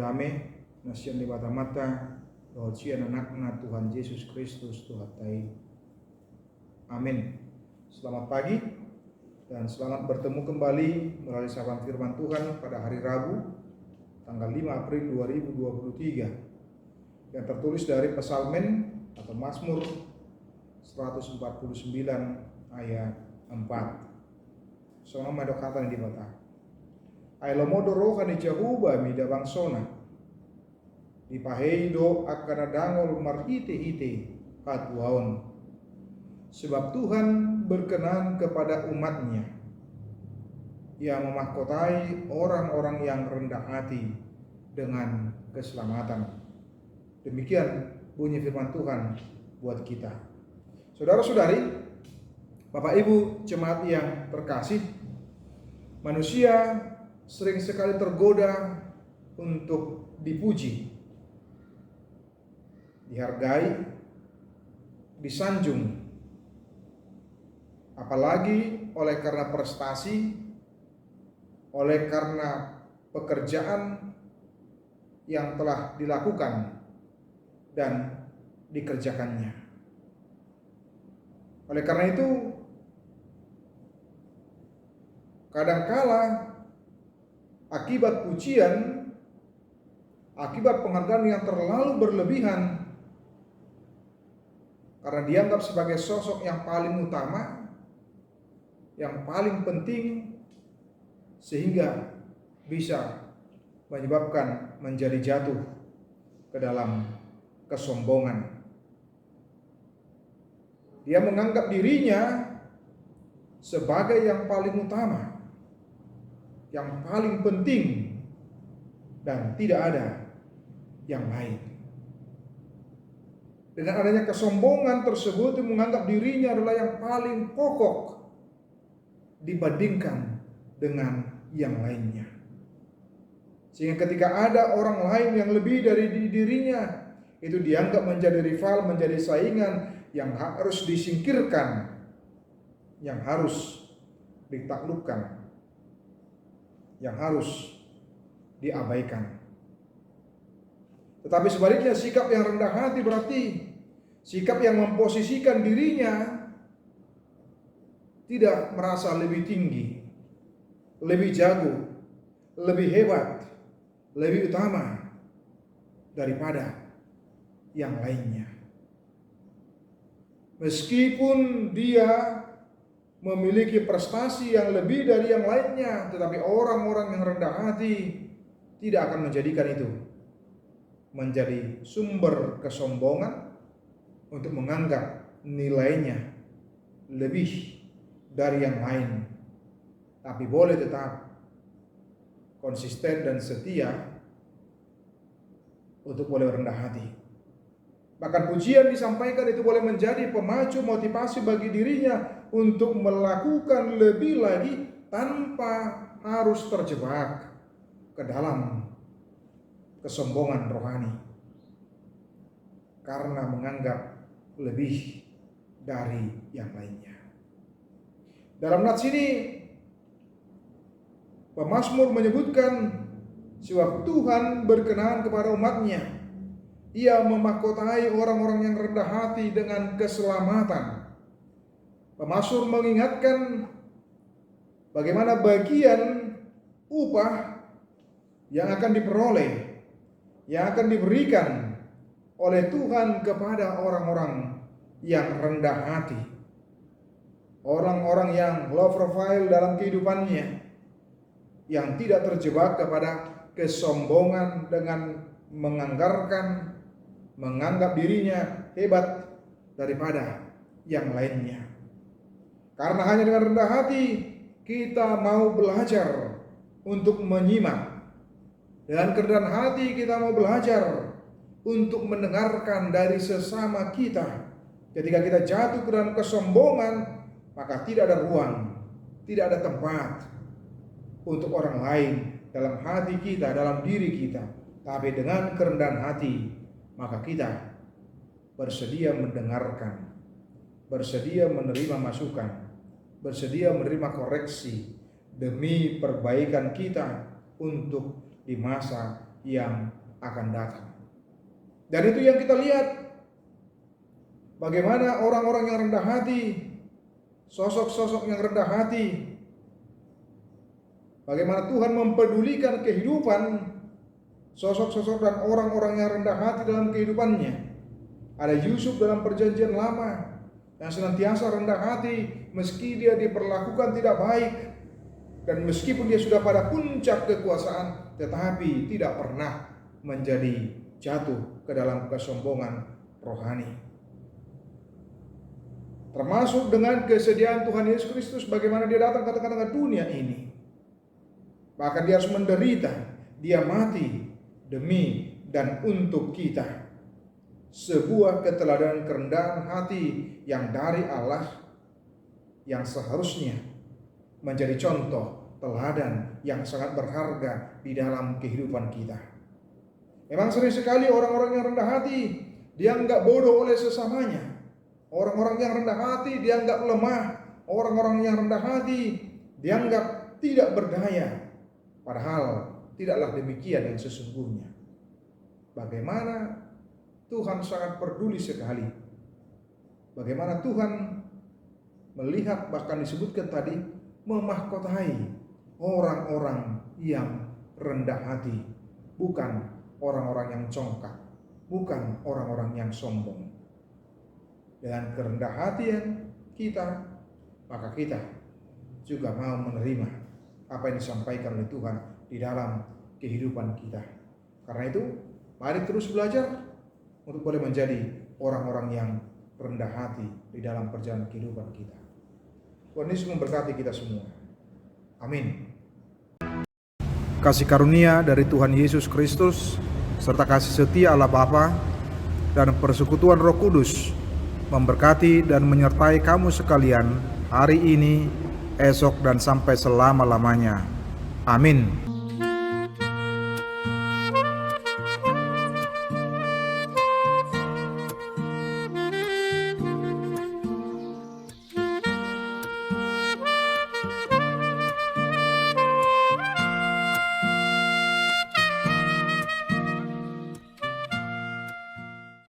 dame nasian di mata rohcian anakna Tuhan Yesus Kristus Tuhan tai. Amin. Selamat pagi dan selamat bertemu kembali melalui sabang firman Tuhan pada hari Rabu tanggal 5 April 2023 yang tertulis dari Psalmen atau Mazmur 149 ayat 4. Soalnya madok kata di bata. Ailomodo rohani Jehovah mida bangsona. Dipaheido akan dangol marhite-hite katuaon. Sebab Tuhan berkenan kepada umatnya yang memahkotai orang-orang yang rendah hati dengan keselamatan. Demikian bunyi firman Tuhan buat kita. Saudara-saudari, Bapak Ibu jemaat yang terkasih, manusia sering sekali tergoda untuk dipuji, dihargai, disanjung, apalagi oleh karena prestasi, oleh karena pekerjaan yang telah dilakukan dan dikerjakannya. Oleh karena itu, kadangkala akibat pujian, akibat penghargaan yang terlalu berlebihan karena dianggap sebagai sosok yang paling utama, yang paling penting, sehingga bisa menyebabkan menjadi jatuh ke dalam kesombongan. Dia menganggap dirinya sebagai yang paling utama, yang paling penting, dan tidak ada yang lain. Dengan adanya kesombongan tersebut, dia menganggap dirinya adalah yang paling pokok dibandingkan dengan yang lainnya. Sehingga ketika ada orang lain yang lebih dari dirinya, itu dianggap menjadi rival, menjadi saingan yang harus disingkirkan, yang harus ditaklukkan, yang harus diabaikan. Tetapi sebaliknya, sikap yang rendah hati berarti sikap yang memposisikan dirinya tidak merasa lebih tinggi, lebih jago, lebih hebat, lebih utama daripada yang lainnya. Meskipun dia memiliki prestasi yang lebih dari yang lainnya, tetapi orang-orang yang rendah hati tidak akan menjadikan itu menjadi sumber kesombongan untuk menganggap nilainya lebih dari yang lain, tapi boleh tetap konsisten dan setia untuk boleh rendah hati. Bahkan pujian disampaikan itu boleh menjadi pemacu motivasi bagi dirinya untuk melakukan lebih lagi tanpa harus terjebak ke dalam kesombongan rohani karena menganggap lebih dari yang lainnya. Dalam nats ini pemazmur menyebutkan sebab Tuhan berkenan kepada umatnya. Ia memahkotai orang-orang yang rendah hati dengan keselamatan. Pemazmur mengingatkan bagaimana bagian upah yang akan diperoleh, yang akan diberikan oleh Tuhan kepada orang-orang yang rendah hati, orang-orang yang low profile dalam kehidupannya, yang tidak terjebak kepada kesombongan dengan menganggap dirinya hebat daripada yang lainnya. Karena hanya dengan rendah hati kita mau belajar untuk menyimak. Dengan kerendahan hati kita mau belajar untuk mendengarkan dari sesama kita. Ketika kita jatuh ke dalam kesombongan, maka tidak ada ruang, tidak ada tempat untuk orang lain dalam hati kita, dalam diri kita. Tapi dengan kerendahan hati, maka kita bersedia mendengarkan, bersedia menerima masukan, bersedia menerima koreksi demi perbaikan kita untuk di masa yang akan datang. Dan itu yang kita lihat, bagaimana orang-orang yang rendah hati, sosok-sosok yang rendah hati, bagaimana Tuhan mempedulikan kehidupan sosok-sosok dan orang-orang yang rendah hati dalam kehidupannya. Ada Yusuf dalam perjanjian lama yang senantiasa rendah hati meski dia diperlakukan tidak baik, dan meskipun dia sudah pada puncak kekuasaan, tetapi tidak pernah menjadi jatuh ke dalam kesombongan rohani. Termasuk dengan kesediaan Tuhan Yesus Kristus, bagaimana dia datang ke tengah-tengah dunia ini. Bahkan dia harus menderita, dia mati demi dan untuk kita. Sebuah keteladanan kerendahan hati yang dari Allah, yang seharusnya menjadi contoh teladan yang sangat berharga di dalam kehidupan kita. Memang sering sekali orang-orang yang rendah hati dianggap bodoh oleh sesamanya. Orang-orang yang rendah hati dianggap lemah. Orang-orang yang rendah hati dianggap tidak berdaya. Padahal tidaklah demikian yang sesungguhnya. Bagaimana Tuhan sangat peduli sekali. Bagaimana Tuhan melihat, bahkan disebutkan tadi, memahkotai orang-orang yang rendah hati, bukan orang-orang yang congkak, bukan orang-orang yang sombong. Dengan kerendah hatian kita, maka kita juga mau menerima apa yang disampaikan oleh Tuhan di dalam kehidupan kita. Karena itu, mari terus belajar untuk boleh menjadi orang-orang yang rendah hati di dalam perjalanan kehidupan kita. Tuhan Yesus memberkati kita semua. Amin. Kasih karunia dari Tuhan Yesus Kristus serta kasih setia Allah Bapa dan persekutuan Roh Kudus memberkati dan menyertai kamu sekalian hari ini, esok, dan sampai selama-lamanya. Amin.